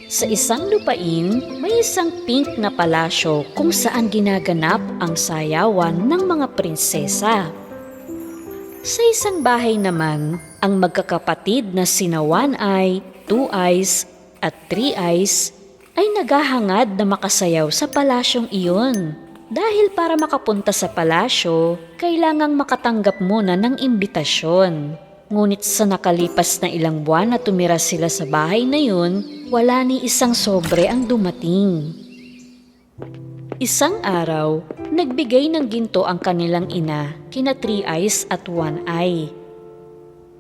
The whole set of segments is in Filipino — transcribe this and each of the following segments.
Sa isang lupain, may isang pink na palasyo kung saan ginaganap ang sayawan ng mga prinsesa. Sa isang bahay naman, ang magkakapatid na sina One Eye, Two Eyes at Three Eyes ay naghahangad na makasayaw sa palasyong iyon. Dahil para makapunta sa palasyo, kailangang makatanggap muna ng imbitasyon. Ngunit sa nakalipas na ilang buwan na tumira sila sa bahay na yun, wala ni isang sobre ang dumating. Isang araw, nagbigay ng ginto ang kanilang ina, kina Three Eyes at One Eye.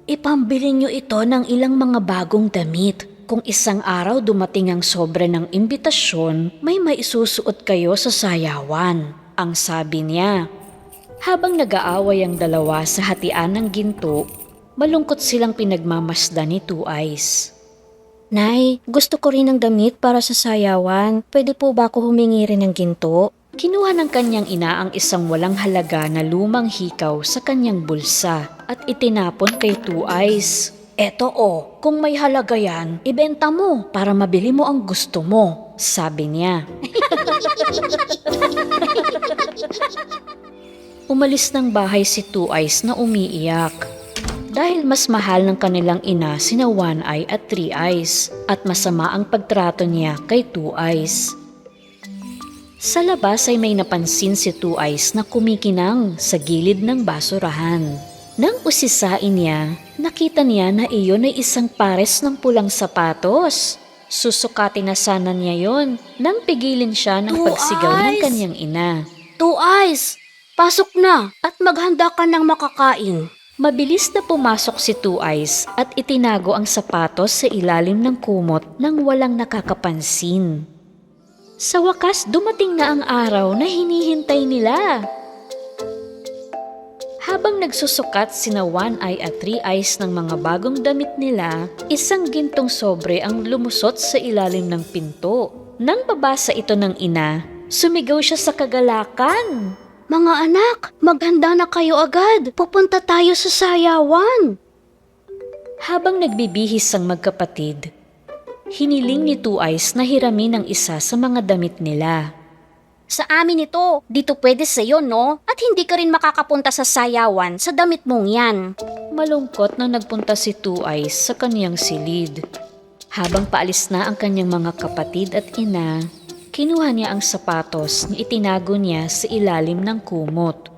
Ipambili niyo ito ng ilang mga bagong damit. Kung isang araw dumating ang sobre ng imbitasyon, may maisusuot kayo sa sayawan, ang sabi niya. Habang nag-aaway ang dalawa sa hatian ng ginto, malungkot silang pinagmamasdan ni Two Eyes. Nay, gusto ko rin ng damit para sa sayawan. Pwede po ba ako humingi rin ng ginto? Kinuha ng kanyang ina ang isang walang halaga na lumang hikaw sa kanyang bulsa at itinapon kay Two Eyes. Eto kung may halaga yan, ibenta mo para mabili mo ang gusto mo, sabi niya. Umalis ng bahay si Two Eyes na umiiyak. Dahil mas mahal ng kanilang ina sina One Eye at Three Eyes at masama ang pagtrato niya kay Two Eyes. Sa labas ay may napansin si Two Eyes na kumikinang sa gilid ng basurahan. Nang usisain niya, nakita niya na iyon ay isang pares ng pulang sapatos. Susukatin na sana niya yon nang pigilin siya ng pagsigaw ng kanyang ina. Two Eyes, pasok na at maghanda ka ng makakain. Mabilis na pumasok si Two Eyes at itinago ang sapatos sa ilalim ng kumot nang walang nakakapansin. Sa wakas, dumating na ang araw na hinihintay nila. Habang nagsusukat sina One Eye at Three Eyes ng mga bagong damit nila, isang gintong sobre ang lumusot sa ilalim ng pinto. Nang babasa ito ng ina, sumigaw siya sa kagalakan. Mga anak, maghanda na kayo agad. Pupunta tayo sa sayawan. Habang nagbibihis ang magkapatid, hiniling ni Two Eyes na hiramin ang isa sa mga damit nila. Sa amin ito, dito pwede sa'yo no? At hindi ka rin makakapunta sa sayawan sa damit mong yan. Malungkot na nagpunta si Two Eyes sa kaniyang silid. Habang paalis na ang kanyang mga kapatid at ina, kinuha niya ang sapatos na itinago niya sa ilalim ng kumot.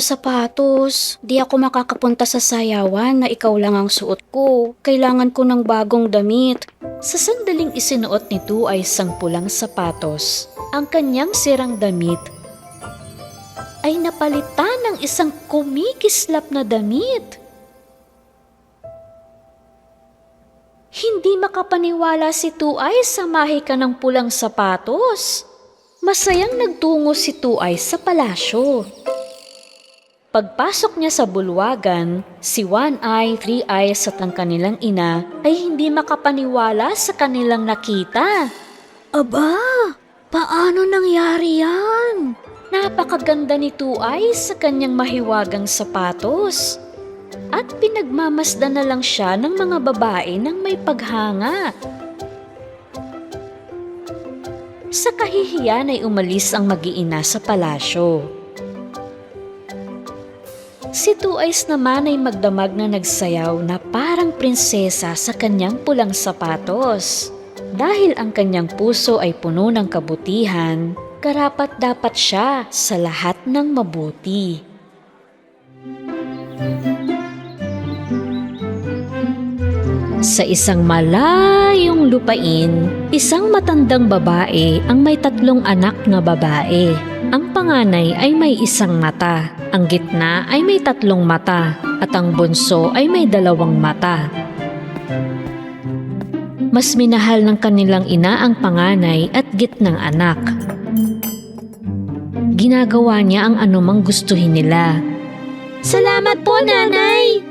Sapatos, di ako makakapunta sa sayawan na ikaw lang ang suot ko. Kailangan ko ng bagong damit. Sa sandaling isinuot ni Two Eyes ang pulang sapatos, ang kanyang sirang damit ay napalitan ng isang kumikislap na damit. Hindi makapaniwala si Two Eyes sa mahika ng pulang sapatos. Masayang nagtungo si Two Eyes sa palasyo. Pagpasok niya sa bulwagan, si One Eye, Three Eyes at ang kanilang ina ay hindi makapaniwala sa kanilang nakita. Aba, paano nangyari yan? Napakaganda ni Two Eyes sa kanyang mahiwagang sapatos. At pinagmamasdan na lang siya ng mga babae ng may paghanga. Sa kahihiyan ay umalis ang mag-iina sa palasyo. Si Two Eyes naman ay magdamag na nagsayaw na parang prinsesa sa kanyang pulang sapatos. Dahil ang kanyang puso ay puno ng kabutihan, karapat-dapat siya sa lahat ng mabuti. Sa isang malayong lupain, isang matandang babae ang may 3 anak na babae. Ang panganay ay may isang mata, ang gitna ay may 3 mata, at ang bunso ay may 2 mata. Mas minahal ng kanilang ina ang panganay at gitnang anak. Ginagawa niya ang anumang gustuhin nila. Salamat po, nanay!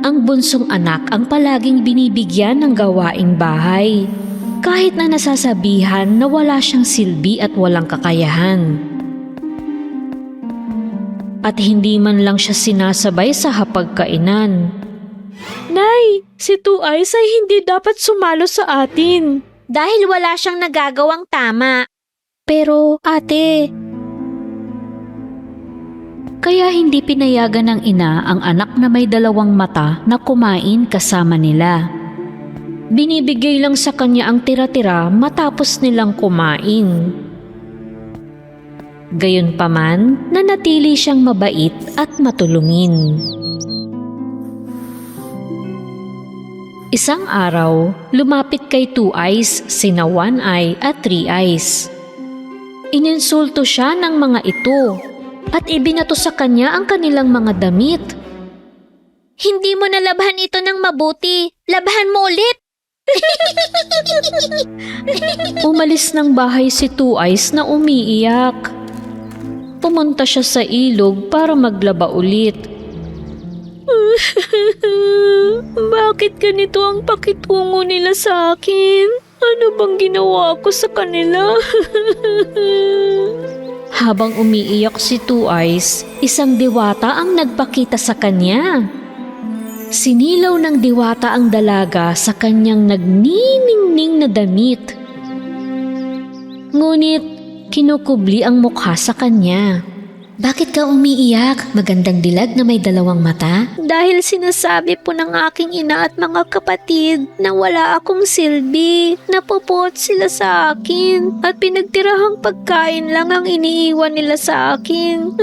Ang bunsong anak ang palaging binibigyan ng gawaing bahay, kahit na nasasabihan na wala siyang silbi at walang kakayahan. at hindi man lang siya sinasabay sa hapagkainan. Nay, si Two Eyes ay hindi dapat sumalo sa atin. Dahil wala siyang nagagawang tama. Pero ate, kaya hindi pinayagan ng ina ang anak na may dalawang mata na kumain kasama nila. Binibigay lang sa kanya ang tira-tira matapos nilang kumain. Gayunpaman, nanatili siyang mabait at matulungin. Isang araw, lumapit kay Two Eyes sina One Eye at Three Eyes. Ininsulto siya ng mga ito at ibinato sa kanya ang kanilang mga damit. Hindi mo nalabhan ito ng mabuti. Labhan mo ulit. Umalis ng bahay si Two Eyes na umiiyak. Pumunta siya sa ilog para maglaba ulit. Bakit ganito ang pakitungo nila sa akin? Ano bang ginawa ko sa kanila? Habang umiiyak si Two Eyes, isang diwata ang nagpakita sa kanya. Sinilaw ng diwata ang dalaga sa kanyang nagniningning na damit. Ngunit kinukubli ang mukha sa kanya. Bakit ka umiiyak? Magandang dilag na may dalawang mata? Dahil sinasabi po ng aking ina at mga kapatid na wala akong silbi, napupot sila sa akin at pinagtirahang pagkain lang ang iniiwan nila sa akin.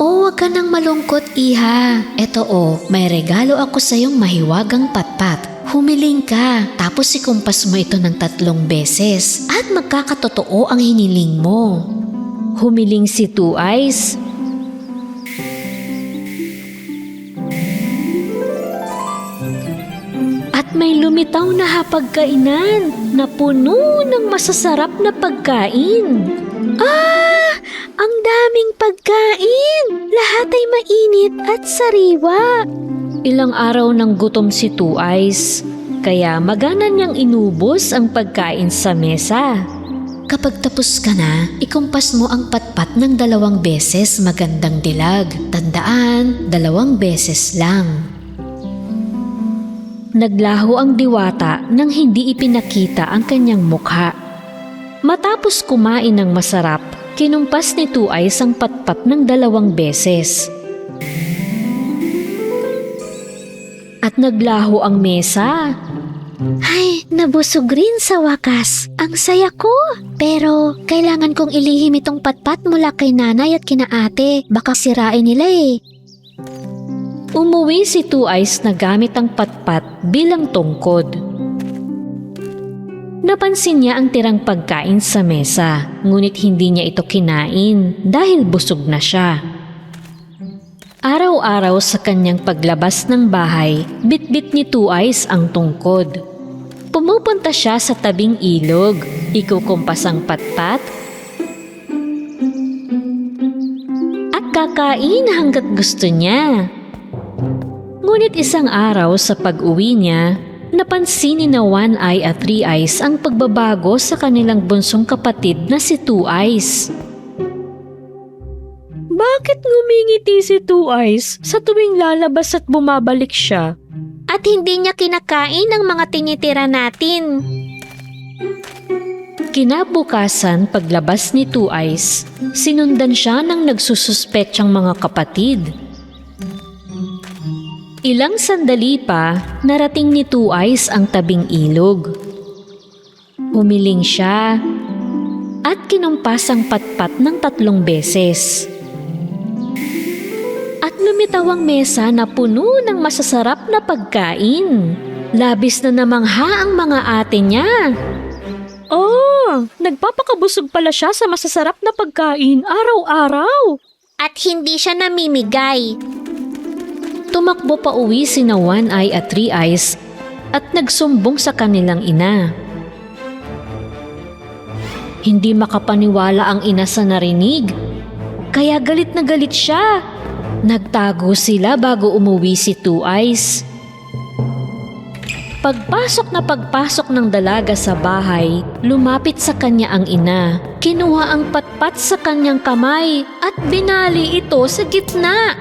Huwag ka nang malungkot, iha. Eto may regalo ako sa iyong mahiwagang patpat. Humiling ka, tapos ikumpas mo ito ng 3 beses at magkakatotoo ang hiniling mo. Humiling si Two Eyes. At may lumitaw na hapagkainan na puno ng masasarap na pagkain. Ang daming pagkain! Lahat ay mainit at sariwa. Ilang araw ng gutom si Two Eyes, kaya magana niyang inubos ang pagkain sa mesa. Kapag tapos ka na, ikumpas mo ang patpat ng 2 beses magandang dilag. Tandaan, 2 beses lang. Naglaho ang diwata nang hindi ipinakita ang kanyang mukha. Matapos kumain ng masarap, kinumpas ni Two Eyes ang patpat ng 2 beses. At naglaho ang mesa. Ay, nabusog rin sa wakas. Ang saya ko. Pero, kailangan kong ilihim itong patpat mula kay nanay at kina ate. Baka sirain nila eh. Umuwi si Two Eyes na gamit ang patpat bilang tungkod. Napansin niya ang tirang pagkain sa mesa, ngunit hindi niya ito kinain dahil busog na siya. Araw-araw sa kanyang paglabas ng bahay, bitbit ni Two Eyes ang tungkod. Pumupunta siya sa tabing ilog, ikukumpas ang patpat, at kakain hanggat gusto niya. Ngunit isang araw sa pag-uwi niya, napansin ni na One Eye at Three Eyes ang pagbabago sa kanilang bunsong kapatid na si Two Eyes. Bakit ngumingiti si Two Eyes sa tuwing lalabas at bumabalik siya? At hindi niya kinakain ang mga tinitira natin. Kinabukasan paglabas ni Two Eyes, sinundan siya ng nagsususpetsyang mga kapatid. Ilang sandali pa, narating ni Two Eyes ang tabing ilog. Humiling siya at kinumpas ang patpat ng 3 beses. At lumitaw ang mesa na puno ng masasarap na pagkain. Labis na namangha ang mga ate niya. Nagpapakabusog pala siya sa masasarap na pagkain araw-araw. At hindi siya namimigay. Tumakbo pa uwi sina One Eye at Three Eyes at nagsumbong sa kanilang ina. Hindi makapaniwala ang ina sa narinig, kaya galit na galit siya. Nagtago sila bago umuwi si Two Eyes. Pagpasok ng dalaga sa bahay, lumapit sa kanya ang ina. Kinuha ang patpat sa kanyang kamay at binali ito sa gitna.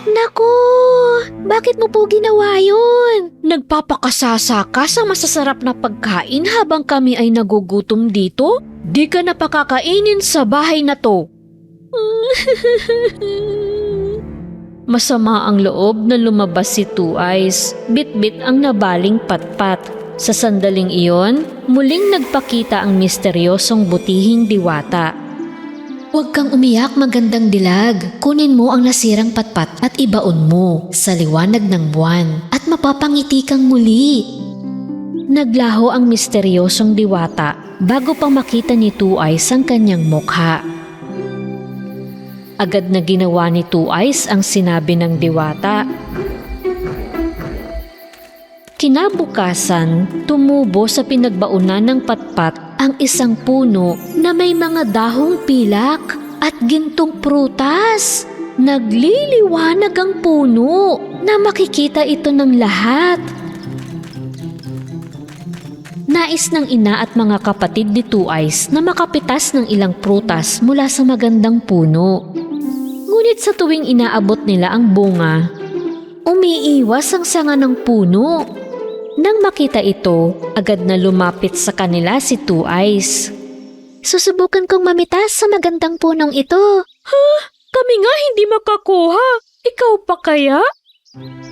Naku! Bakit mo po ginawa yun? Nagpapakasasa ka sa masasarap na pagkain habang kami ay nagugutom dito? Di ka na pakakainin sa bahay na to. Masama ang loob na lumabas si Two Eyes. Bit-bit ang nabaling patpat. Sa sandaling iyon, muling nagpakita ang misteryosong butihing diwata. Huwag kang umiyak, magandang dilag. Kunin mo ang nasirang patpat at ibaon mo sa liwanag ng buwan at mapapangiti kang muli. Naglaho ang misteryosong diwata bago pa makita ni Two Eyes ang kanyang mukha. Agad na ginawa ni Two Eyes ang sinabi ng diwata. Kinabukasan, tumubo sa pinagbaunan ng patpat ang isang puno na may mga dahong pilak at gintong prutas. Nagliliwanag ang puno na makikita ito ng lahat. Nais ng ina at mga kapatid ni Two Eyes na makapitas ng ilang prutas mula sa magandang puno. Ngunit sa tuwing inaabot nila ang bunga, umiiwas ang sanga ng puno. Nang makita ito, agad na lumapit sa kanila si Two Eyes. Susubukan kong mamitas sa magandang punong ito. Kami nga hindi makakuha. Ikaw pa kaya?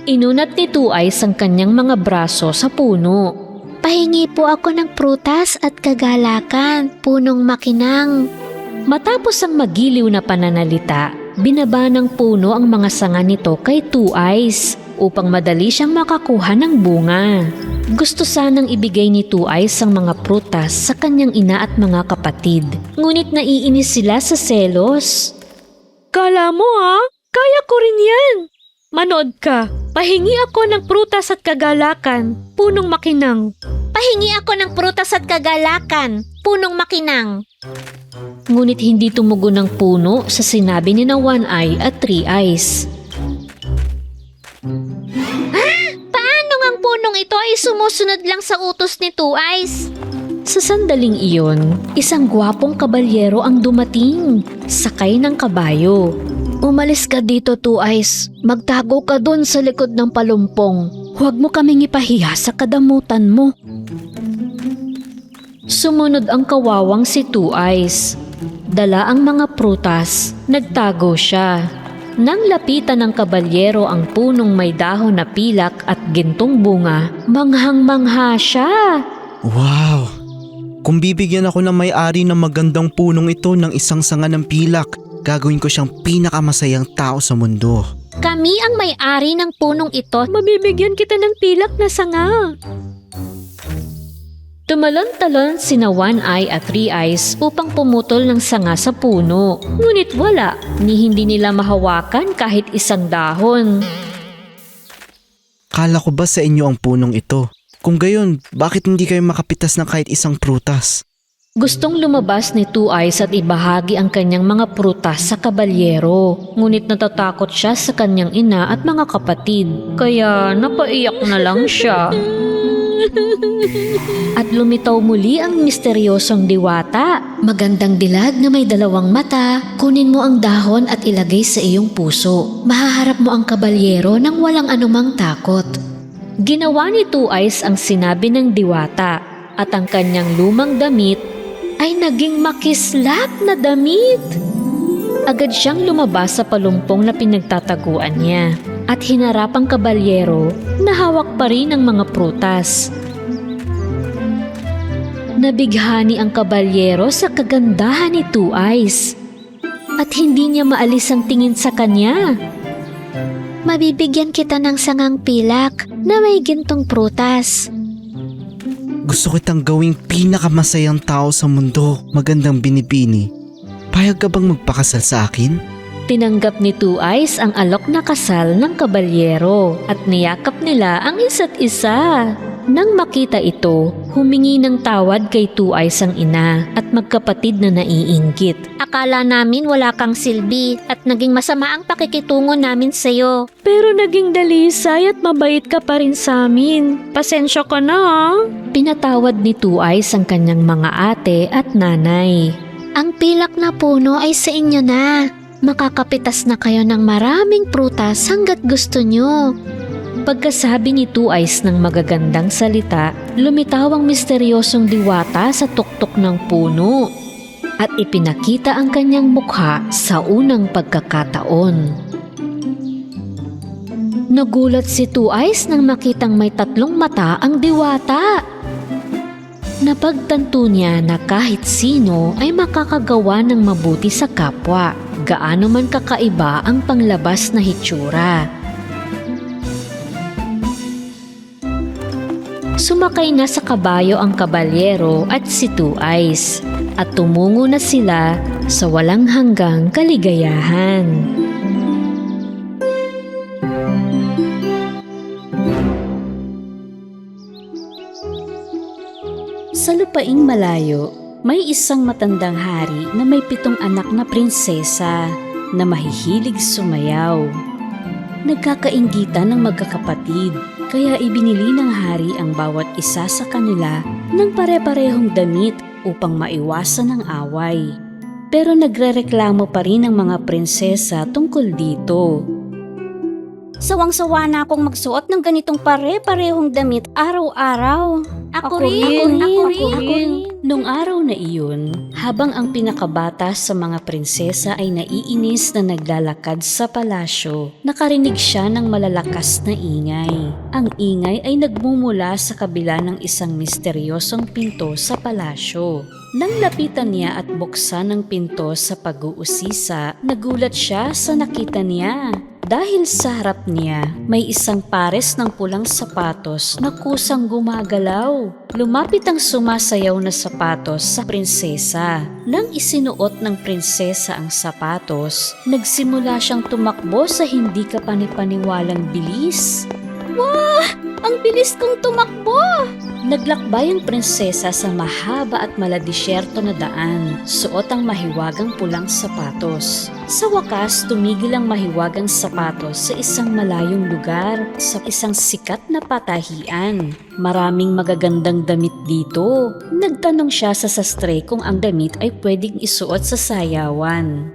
Inunat ni Two Eyes ang kanyang mga braso sa puno. Pahingi po ako ng prutas at kagalakan, punong makinang. Matapos ang magiliw na pananalita, binaba ng puno ang mga sanga nito kay Two Eyes upang madali siyang makakuha ng bunga. Gusto sanang ibigay ni Two Eyes ang mga prutas sa kanyang ina at mga kapatid. Ngunit naiinis sila sa selos. Kala mo kaya ko rin yan. Manood ka, pahingi ako ng prutas at kagalakan, punong makinang. Pahingi ako ng prutas at kagalakan, punong makinang. Ngunit hindi tumugon ng puno sa sinabi ni na One Eye at Three Eyes. Paano ang punong ito ay sumusunod lang sa utos ni Two Eyes? Sa sandaling iyon, isang gwapong kabalyero ang dumating, sakay ng kabayo. Umalis ka dito, Two Eyes. Magtago ka doon sa likod ng palumpong. Huwag mo kaming ipahiya sa kadamutan mo. Sumunod ang kawawang si Two Eyes. Dala ang mga prutas, nagtago siya. Nang lapitan ng kabalyero ang punong may dahon na pilak at gintong bunga, manghang-mangha siya. Wow! Kung bibigyan ako ng may-ari ng magandang punong ito ng isang sanga ng pilak, gagawin ko siyang pinakamasayang tao sa mundo. Kami ang may-ari ng punong ito. Mabibigyan kita ng pilak na sanga. Tumalon-talon sina One Eye at Three Eyes upang pumutol ng sanga sa puno. Ngunit wala, ni hindi nila mahawakan kahit isang dahon. Kala ko ba sa inyo ang punong ito? Kung gayon, bakit hindi kayo makapitas ng kahit isang prutas? Gustong lumabas ni Two Eyes at ibahagi ang kanyang mga prutas sa kabalyero. Ngunit natatakot siya sa kanyang ina at mga kapatid. Kaya napaiyak na lang siya. At lumitaw muli ang misteryosong diwata. Magandang dilag na may dalawang mata. Kunin mo ang dahon at ilagay sa iyong puso. Mahaharap mo ang kabalyero nang walang anumang takot. Ginawa ni Two Eyes ang sinabi ng diwata at ang kanyang lumang damit ay naging makislap na damit. Agad siyang lumabas sa palumpong na pinagtataguan niya at hinarap ang kabalyero na hawak pa rin ang mga prutas. Nabighani ang kabalyero sa kagandahan ni Two Eyes at hindi niya maalis ang tingin sa kanya. Mabibigyan kita ng sangang pilak na may gintong prutas. Gusto kitang gawing pinakamasayang tao sa mundo, magandang binibini. Payag ka bang magpakasal sa akin? Tinanggap ni Two Eyes ang alok na kasal ng kabalyero at niyakap nila ang isa't isa. Nang makita ito, humingi ng tawad kay Two Eyes ang ina at magkapatid na naiinggit. Akala namin wala kang silbi at naging masama ang pakikitungo namin sa'yo. Pero naging dalisay at mabait ka pa rin sa amin. Pasensya ka na ah. Pinatawad ni Two Eyes ang kanyang mga ate at nanay. Ang pilak na puno ay sa inyo na. Makakapitas na kayo ng maraming prutas hanggat gusto nyo. Pagkasabi ni Two Eyes ng magagandang salita, lumitaw ang misteryosong diwata sa tuktok ng puno at ipinakita ang kanyang mukha sa unang pagkakataon. Nagulat si Two Eyes nang makitang may 3 mata ang diwata. Napagtanto niya na kahit sino ay makakagawa ng mabuti sa kapwa, gaano man kakaiba ang panglabas na hitsura. Sumakay na sa kabayo ang kabalyero at si Two Eyes at tumungo na sila sa walang hanggang kaligayahan. Sa lupaing malayo, may isang matandang hari na may 7 anak na prinsesa na mahihilig sumayaw. Nagkakainggitan ng magkakapatid, kaya ibinili ng hari ang bawat isa sa kanila ng pare-parehong damit upang maiwasan ang away. Pero nagrereklamo pa rin ang mga prinsesa tungkol dito. Sawang-sawa na akong magsuot ng ganitong pare-parehong damit araw-araw. Ako rin. Nung araw na iyon, habang ang pinakabata sa mga prinsesa ay naiinis na naglalakad sa palasyo, nakarinig siya ng malalakas na ingay. Ang ingay ay nagmumula sa kabila ng isang misteryosong pinto sa palasyo. Nang lapitan niya at buksan ang pinto sa pag-uusisa, nagulat siya sa nakita niya. Dahil sa harap niya, may isang pares ng pulang sapatos na kusang gumagalaw. Lumapit ang sumasayaw na sapatos sa prinsesa. Nang isinuot ng prinsesa ang sapatos, nagsimula siyang tumakbo sa hindi kapanipaniwalang bilis. Wah! Ang bilis kong tumakbo! Naglakbay ang prinsesa sa mahaba at maladisyerto na daan, suot ang mahiwagang pulang sapatos. Sa wakas, tumigil ang mahiwagang sapatos sa isang malayong lugar, sa isang sikat na patahian. Maraming magagandang damit dito. Nagtanong siya sa sastre kung ang damit ay pwedeng isuot sa sayawan.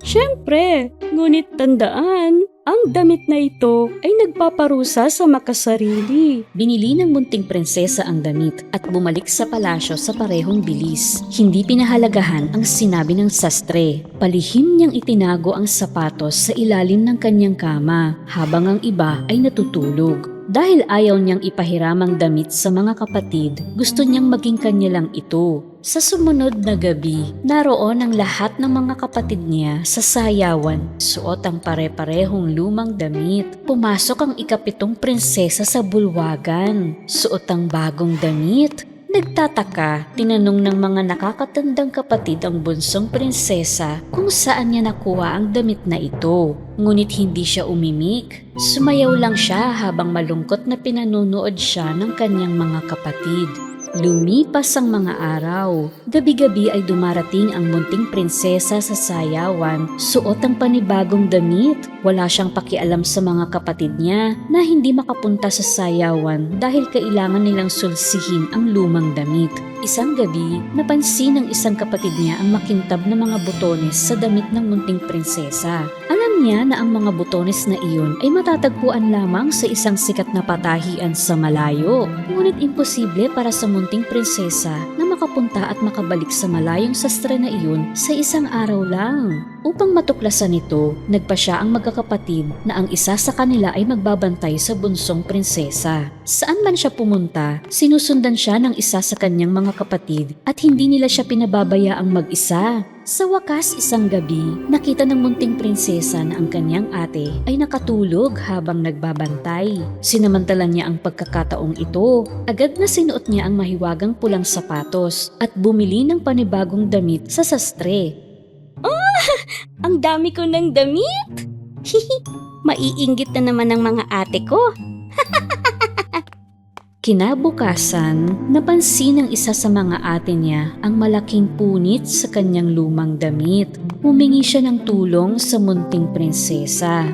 Siyempre, ngunit tandaan, ang damit na ito ay nagpaparusa sa makasarili. Binili ng munting prinsesa ang damit at bumalik sa palasyo sa parehong bilis. Hindi pinahalagahan ang sinabi ng sastre. Palihim niyang itinago ang sapatos sa ilalim ng kanyang kama habang ang iba ay natutulog. Dahil ayaw niyang ipahiram ang damit sa mga kapatid, gusto niyang maging kanya lang ito. Sa sumunod na gabi, naroon ang lahat ng mga kapatid niya sa sayawan. Suot ang pare-parehong lumang damit. Pumasok ang ika-7 prinsesa sa bulwagan. Suot ang bagong damit. Nagtataka, tinanong ng mga nakakatandang kapatid ang bunsong prinsesa kung saan niya nakuha ang damit na ito. Ngunit hindi siya umimik. Sumayaw lang siya habang malungkot na pinanunood siya ng kanyang mga kapatid. Lumipas ang mga araw. Gabi-gabi ay dumarating ang munting prinsesa sa sayawan, suot ang panibagong damit. Wala siyang pakialam sa mga kapatid niya na hindi makapunta sa sayawan dahil kailangan nilang sulsihin ang lumang damit. Isang gabi, napansin ng isang kapatid niya ang makintab na mga butones sa damit ng munting prinsesa. Alam niya na ang mga butones na iyon ay matatagpuan lamang sa isang sikat na patahian sa malayo. Ngunit imposible para sa munting prinsesa na makapunta at makabalik sa malayong sastre na iyon sa isang araw lang. Upang matuklasan ito, nagpasya ang magkakapatid na ang isa sa kanila ay magbabantay sa bunsong prinsesa. Saan man siya pumunta, sinusundan siya ng isa sa kanyang mga kapatid at hindi nila siya pinababayaang mag-isa. Sa wakas, isang gabi, nakita ng munting prinsesa na ang kanyang ate ay nakatulog habang nagbabantay. Sinamantala niya ang pagkakataong ito. Agad na sinuot niya ang mahiwagang pulang sapatos at bumili ng panibagong damit sa sastre. Ang dami ko ng damit! Maiinggit na naman ang mga ate ko. Kinabukasan, napansin ng isa sa mga ate niya ang malaking punit sa kanyang lumang damit. Humingi siya ng tulong sa munting prinsesa.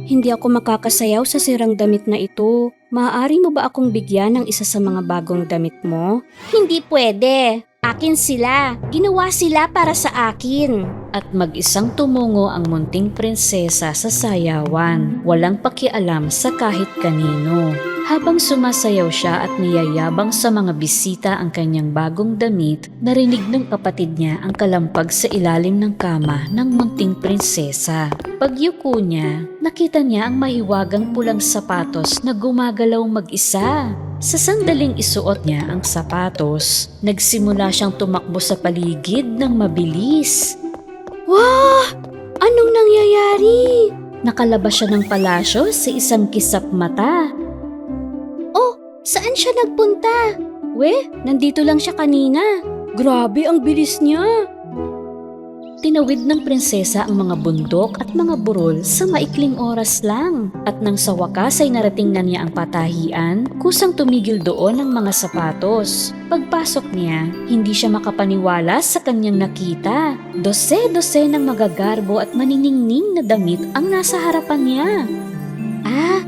Hindi ako makakasayaw sa sirang damit na ito. Maaari mo ba akong bigyan ng isa sa mga bagong damit mo? Hindi pwede. Akin sila. Ginawa sila para sa akin. At mag-isang tumungo ang munting prinsesa sa sayawan, walang pakialam sa kahit kanino. Habang sumasayaw siya at niyayabang sa mga bisita ang kanyang bagong damit, narinig ng kapatid niya ang kalampag sa ilalim ng kama ng munting prinsesa. Pagyuko niya, nakita niya ang mahiwagang pulang sapatos na gumagalaw mag-isa. Sa sandaling isuot niya ang sapatos, nagsimula siyang tumakbo sa paligid ng mabilis. Wah! Anong nangyayari? Nakalabas siya ng palasyo sa isang kisap mata. Saan siya nagpunta? Nandito lang siya kanina. Grabe, ang bilis niya. Tinawid ng prinsesa ang mga bundok at mga burol sa maikling oras lang. At nang sa wakas ay narating na niya ang patahian, kusang tumigil doon ang mga sapatos. Pagpasok niya, hindi siya makapaniwala sa kanyang nakita. Dose-dose ng magagarbo at maniningning na damit ang nasa harapan niya.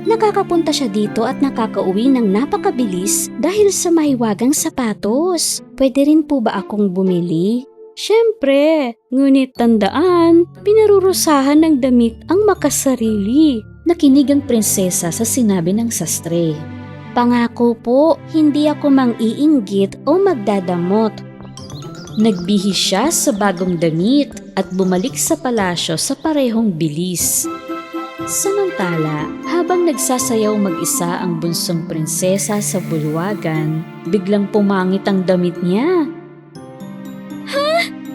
Nakakapunta siya dito at nakakauwi ng napakabilis dahil sa mahiwagang sapatos. Pwede rin po ba akong bumili? Siyempre, ngunit tandaan, pinarurusahan ng damit ang makasarili. Nakinig ang prinsesa sa sinabi ng sastre. Pangako po, hindi ako mang-iinggit o magdadamot. Nagbihis siya sa bagong damit at bumalik sa palasyo sa parehong bilis. Samantala, habang nagsasayaw mag-isa ang bunsong prinsesa sa bulwagan, biglang pumangit ang damit niya.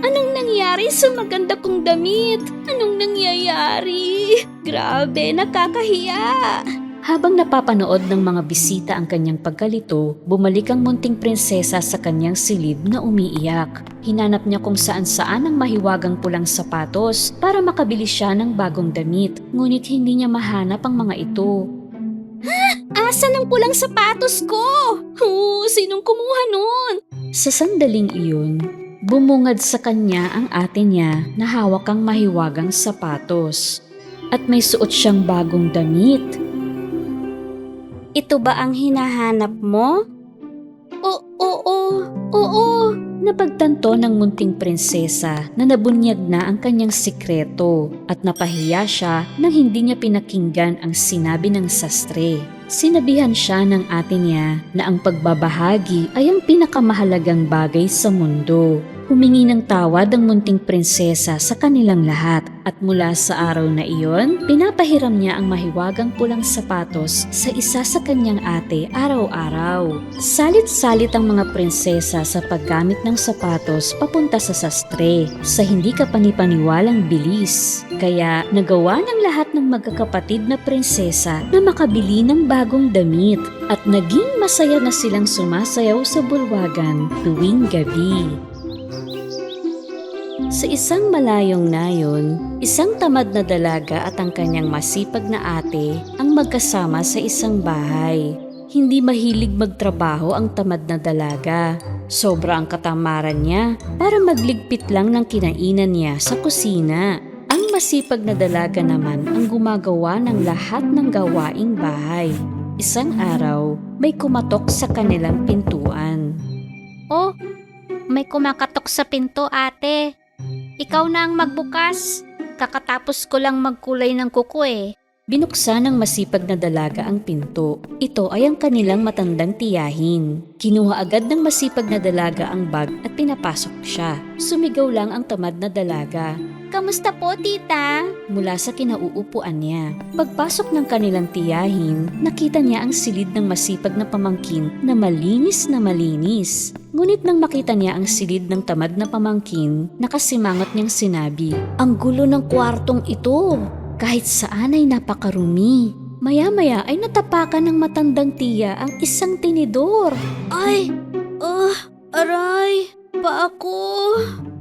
Anong nangyari sa maganda kong damit? Anong nangyayari? Grabe, nakakahiya. Habang napapanood ng mga bisita ang kanyang pagkalito, bumalik ang munting prinsesa sa kanyang silid na umiiyak. Hinanap niya kung saan-saan ang mahiwagang pulang sapatos para makabili siya ng bagong damit, ngunit hindi niya mahanap ang mga ito. Asan ang pulang sapatos ko? Sinong kumuha nun? Sa sandaling iyon, bumungad sa kanya ang ate niya na hawak ang mahiwagang sapatos. At may suot siyang bagong damit. Ito ba ang hinahanap mo? Oo. Napagtanto ng munting prinsesa na nabunyag na ang kanyang sikreto at napahiya siya nang hindi niya pinakinggan ang sinabi ng sastre. Sinabihan siya ng ate niya na ang pagbabahagi ay ang pinakamahalagang bagay sa mundo. Humingi ng tawad ang munting prinsesa sa kanilang lahat at mula sa araw na iyon, pinapahiram niya ang mahiwagang pulang sapatos sa isa sa kanyang ate araw-araw. Salit-salit ang mga prinsesa sa paggamit ng sapatos papunta sa sastre sa hindi kapanipaniwalang bilis. Kaya nagawa ng lahat ng magkakapatid na prinsesa na makabili ng bagong damit at naging masaya na silang sumasayaw sa bulwagan tuwing gabi. Sa isang malayong nayon, isang tamad na dalaga at ang kanyang masipag na ate ang magkasama sa isang bahay. Hindi mahilig magtrabaho ang tamad na dalaga. Sobra ang katamaran niya para magligpit lang ng kinainan niya sa kusina. Ang masipag na dalaga naman ang gumagawa ng lahat ng gawaing bahay. Isang araw, may kumatok sa kanilang pintuan. Oh, may kumakatok sa pinto, ate. Ikaw na ang magbukas. Kakatapos ko lang magkulay ng kuko eh. Binuksan ng masipag na dalaga ang pinto. Ito ay ang kanilang matandang tiyahin. Kinuha agad ng masipag na dalaga ang bag at pinapasok siya. Sumigaw lang ang tamad na dalaga. Kamusta po, tita? Mula sa kinauupuan niya. Pagpasok ng kanilang tiyahin, nakita niya ang silid ng masipag na pamangkin na malinis na malinis. Ngunit nang makita niya ang silid ng tamad na pamangkin, nakasimangot niyang sinabi, "Ang gulo ng kwartong ito! Kahit saan ay napakarumi." Maya-maya ay natapakan ng matandang tiya ang isang tinidor. Ay, aray, pa ako.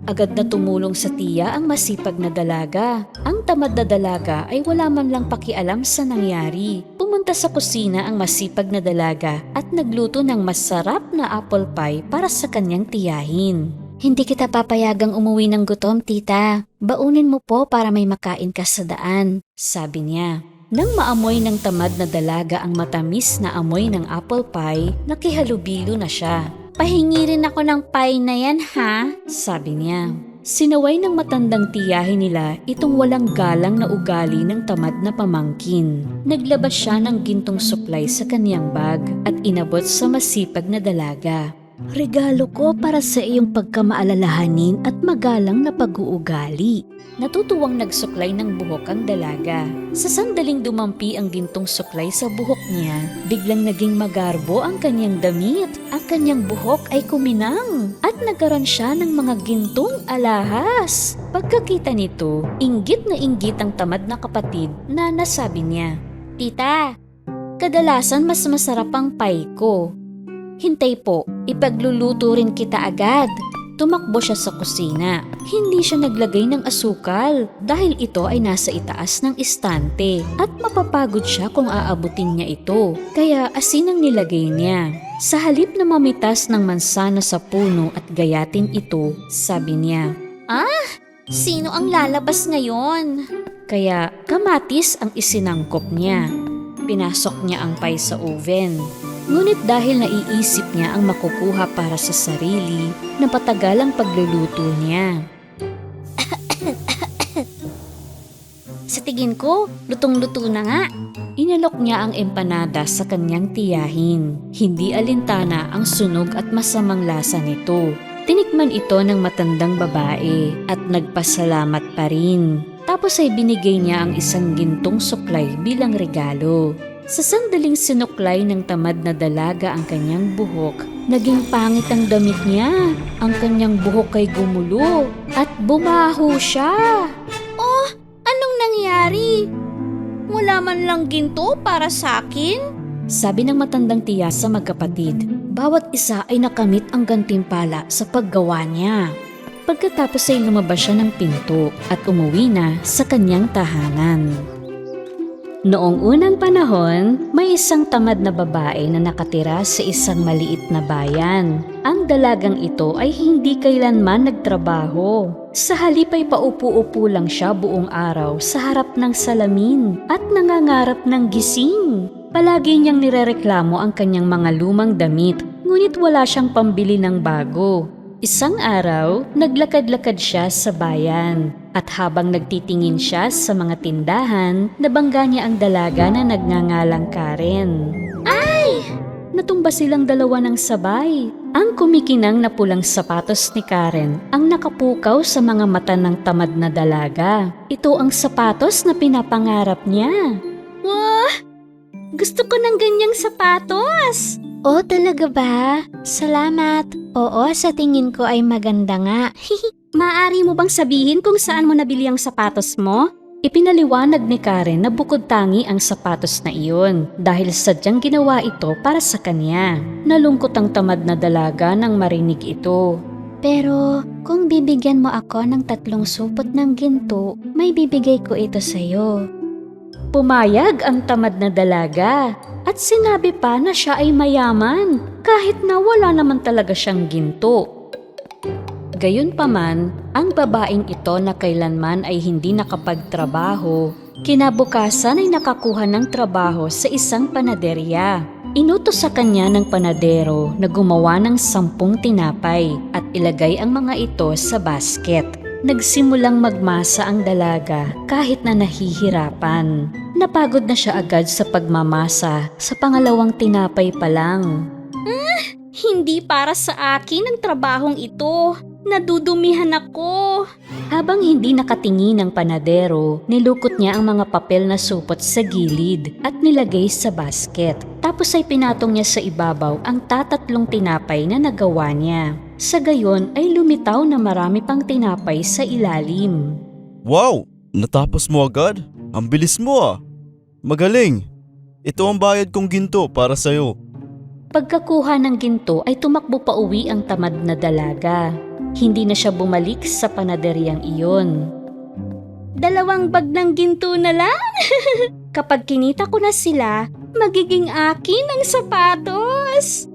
Agad na tumulong sa tiya ang masipag na dalaga. Ang tamad na dalaga ay wala man lang pakialam sa nangyari. Pumunta sa kusina ang masipag na dalaga at nagluto ng masarap na apple pie para sa kanyang tiyahin. Hindi kita papayagang umuwi ng gutom, tita. Baunin mo po para may makain ka sa daan. Sabi niya. Nang maamoy ng tamad na dalaga ang matamis na amoy ng apple pie, nakihalubilo na siya. Pahingi rin ako ng pie na yan, ha? Sabi niya. Sinaway ng matandang tiyahin nila itong walang galang na ugali ng tamad na pamangkin. Naglabas siya ng gintong suklay sa kaniyang bag at inabot sa masipag na dalaga. Regalo ko para sa iyong pagkamaalalahanin at magalang na pag-uugali. Natutuwang nagsuklay ng buhok ang dalaga. Sa sandaling dumampi ang gintong suklay sa buhok niya, biglang naging magarbo ang kanyang damit. Ang kanyang buhok ay kuminang at nagkaroon siya ng mga gintong alahas. Pagkakita nito, inggit na inggit ang tamad na kapatid na nasabi niya, Tita, kadalasan mas masarap ang pie ko. Hintay po, ipagluluto rin kita agad. Tumakbo siya sa kusina. Hindi siya naglagay ng asukal dahil ito ay nasa itaas ng istante at mapapagod siya kung aabutin niya ito. Kaya asin ang nilagay niya. Sa halip na mamitas ng mansana sa puno at gayatin ito, sabi niya, Sino ang lalabas ngayon? kaya kamatis ang isinangkop niya. Pinasok niya ang pie sa oven. Ngunit dahil naiisip niya ang makukuha para sa sarili, napatagal ang pagluluto niya. Sa tingin ko, lutong-luto na nga. Inalok niya ang empanada sa kanyang tiyahin. Hindi alintana ang sunog at masamang lasa nito. Tinikman ito ng matandang babae at nagpasalamat pa rin. Tapos ay binigay niya ang isang gintong suklay bilang regalo. Sa sandaling sinuklay ng tamad na dalaga ang kanyang buhok, naging pangit ang damit niya. Ang kanyang buhok ay gumulo at bumaho siya. Anong nangyari? Wala man lang ginto para sa akin? Sabi ng matandang tiya sa magkapatid, bawat isa ay nakamit ang gantimpala sa paggawa niya. Pagkatapos ay lumabas siya ng pinto at umuwi na sa kanyang tahanan. Noong unang panahon, may isang tamad na babae na nakatira sa isang maliit na bayan. Ang dalagang ito ay hindi kailanman nagtrabaho. Sa halip ay paupo-upo lang siya buong araw sa harap ng salamin at nangangarap ng gising. Palagi niyang nirereklamo ang kanyang mga lumang damit, ngunit wala siyang pambili ng bago. Isang araw, naglakad-lakad siya sa bayan at habang nagtitingin siya sa mga tindahan, nabangga niya ang dalaga na nagngangalang Karen. Natumba silang dalawa ng sabay. Ang kumikinang na pulang sapatos ni Karen ang nakapukaw sa mga mata ng tamad na dalaga. Ito ang sapatos na pinapangarap niya. Gusto ko ng ganyang sapatos. Oh, talaga ba? Salamat. Oo, sa tingin ko ay maganda nga. Maaari mo bang sabihin kung saan mo nabili ang sapatos mo? Ipinaliwanag ni Karen na bukod tangi ang sapatos na iyon dahil sadyang ginawa ito para sa kanya. Nalungkot ang tamad na dalaga nang marinig ito. Pero kung bibigyan mo ako ng 3 supot ng ginto, may bibigay ko ito sa'yo. Pumayag ang tamad na dalaga at sinabi pa na siya ay mayaman kahit na wala naman talaga siyang ginto. Gayunpaman, ang babaeng ito na kailanman ay hindi nakapagtrabaho, kinabukasan ay nakakuha ng trabaho sa isang panaderya. Inutos sa kanya ng panadero na gumawa ng 10 tinapay at ilagay ang mga ito sa basket. Nagsimulang magmasa ang dalaga kahit na nahihirapan. Napagod na siya agad sa pagmamasa sa pangalawang tinapay pa lang. Hindi para sa akin ang trabahong ito. Nadudumihan ako. Habang hindi nakatingin ang panadero, nilukot niya ang mga papel na supot sa gilid at nilagay sa basket. Tapos ay pinatong niya sa ibabaw ang 3 tinapay na nagawa niya. Sa gayon ay lumitaw na marami pang tinapay sa ilalim. Wow! Natapos mo agad? Ang bilis mo ah! Magaling! Ito ang bayad kong ginto para sa'yo. Pagkakuha ng ginto ay tumakbo pa uwi ang tamad na dalaga. Hindi na siya bumalik sa panaderyang iyon. 2 bag ng ginto na lang. Kapag kinita ko na sila, magiging akin ang sapatos.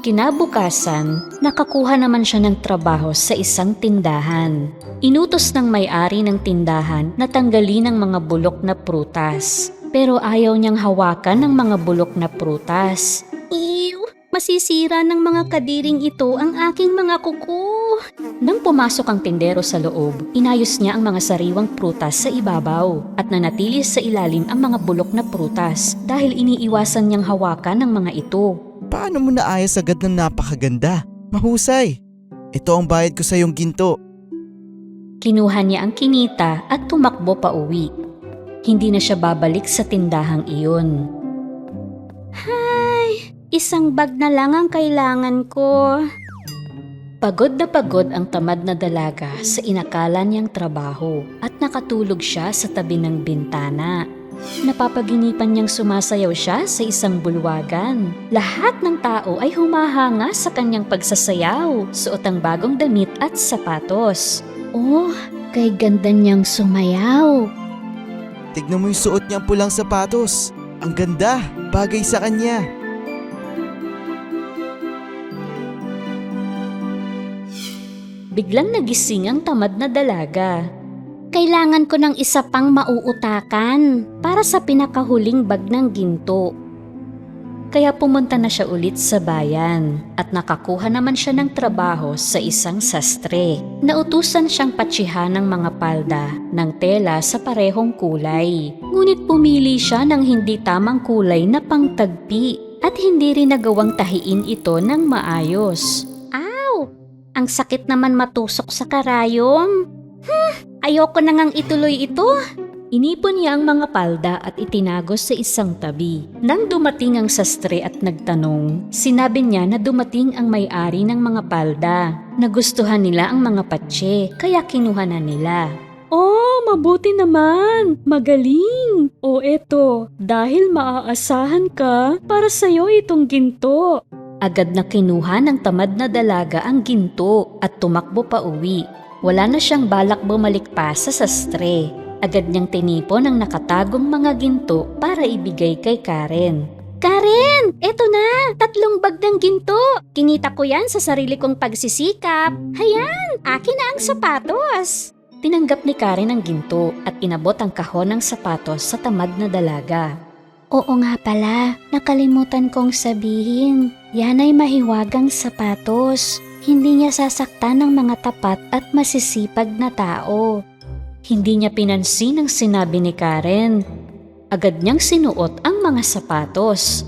Kinabukasan, nakakuha naman siya ng trabaho sa isang tindahan. Inutos ng may-ari ng tindahan na tanggalin ang mga bulok na prutas. Pero ayaw niyang hawakan ng mga bulok na prutas. Ew, masisira ng mga kadiring ito ang aking mga kuko. Nang pumasok ang tindero sa loob, inayos niya ang mga sariwang prutas sa ibabaw at nanatili sa ilalim ang mga bulok na prutas dahil iniiwasan niyang hawakan ng mga ito. Paano mo naayos agad ng napakaganda? Mahusay! Ito ang bayad ko sa iyong ginto. Kinuha niya ang kinita at tumakbo pa uwi. Hindi na siya babalik sa tindahang iyon. Ay, 1 bag na lang ang kailangan ko. Pagod na pagod ang tamad na dalaga sa inakala niyang trabaho at nakatulog siya sa tabi ng bintana. Napapaginipan niyang sumasayaw siya sa isang bulwagan. Lahat ng tao ay humahanga sa kanyang pagsasayaw, suot ang bagong damit at sapatos. Oh, kay ganda niyang sumayaw. Tignan mo yung suot niyang pulang sapatos. Ang ganda, bagay sa kanya. Biglang nagising ang tamad na dalaga. Kailangan ko ng isa pang mauutakan para sa pinakahuling bag ng ginto. Kaya pumunta na siya ulit sa bayan at nakakuha naman siya ng trabaho sa isang sastre. Nautusan siyang patsihan ng mga palda ng tela sa parehong kulay. Ngunit pumili siya ng hindi tamang kulay na pangtagpi at hindi rin nagawang tahiin ito ng maayos. Aw! Ang sakit naman matusok sa karayom. Ayoko na ngang ituloy ito. Inipon niya ang mga palda at itinago sa isang tabi. Nang dumating ang sastre at nagtanong, sinabi niya na dumating ang may-ari ng mga palda. Nagustuhan nila ang mga patse, kaya kinuha na nila. Oh, mabuti naman. Magaling. O eto, dahil maaasahan ka, para sa'yo itong ginto. Agad na kinuha ng tamad na dalaga ang ginto at tumakbo pa uwi. Wala na siyang balak bumalik pa sa sastre. Agad niyang tinipon ang nakatagong mga ginto para ibigay kay Karen. Karen, eto na, 3 bag ng ginto. Kinita ko yan sa sarili kong pagsisikap. Hayan, akin na ang sapatos. Tinanggap ni Karen ang ginto at inabot ang kahon ng sapatos sa tamad na dalaga. Oo nga pala, nakalimutan kong sabihin. Yan ay mahiwagang sapatos. Hindi niya sasaktan ng mga tapat at masisipag na tao. Hindi niya pinansin ang sinabi ni Karen. Agad niyang sinuot ang mga sapatos.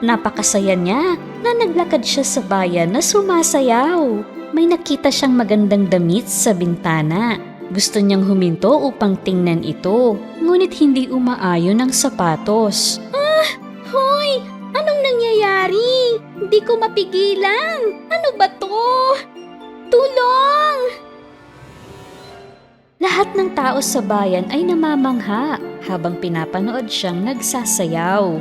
Napakasaya niya na naglakad siya sa bayan na sumasayaw. May nakita siyang magandang damit sa bintana. Gusto niyang huminto upang tingnan ito, ngunit hindi umaayon ang sapatos. Hoy! Anong nangyayari? Hindi ko mapigilan. Ano ba to? Tulong! Lahat ng tao sa bayan ay namamangha habang pinapanood siyang nagsasayaw.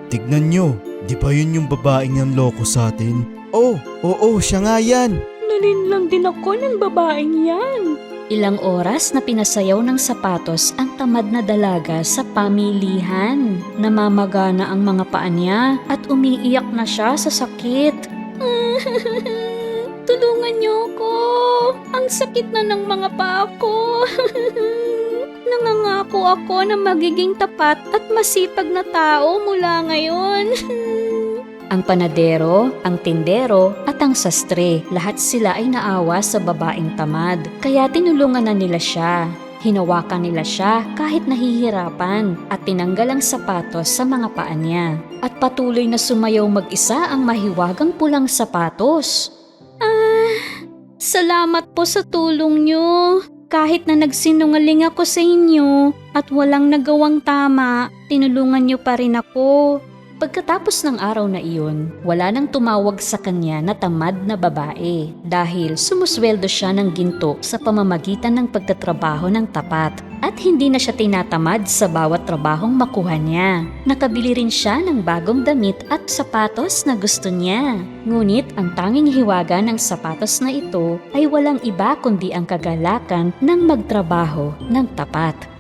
Tignan nyo, di ba yun yung babaeng yang loko sa atin? Oh, oo, siya nga yan. Nalinlang din ako ng babaeng yan. Ilang oras na pinasayaw ng sapatos ang tamad na dalaga sa pamilihan. Namamagana ang mga paa niya at umiiyak na siya sa sakit. Tulungan niyo ko. Ang sakit na ng mga paa ko. Nangangako ako na magiging tapat at masipag na tao mula ngayon. Ang panadero, ang tindero at ang sastre, lahat sila ay naawa sa babaeng tamad. Kaya tinulungan na nila siya. Hinawakan nila siya kahit nahihirapan at tinanggal ang sapatos sa mga paa niya. At patuloy na sumayaw mag-isa ang mahiwagang pulang sapatos. Salamat po sa tulong niyo. Kahit na nagsinungaling ako sa inyo at walang nagawang tama, tinulungan niyo pa rin ako. Pagkatapos ng araw na iyon, wala nang tumawag sa kanya na tamad na babae dahil sumusweldo siya ng ginto sa pamamagitan ng pagtatrabaho ng tapat at hindi na siya tinatamad sa bawat trabahong makuha niya. Nakabili rin siya ng bagong damit at sapatos na gusto niya. Ngunit ang tanging hiwaga ng sapatos na ito ay walang iba kundi ang kagalakan ng magtrabaho ng tapat.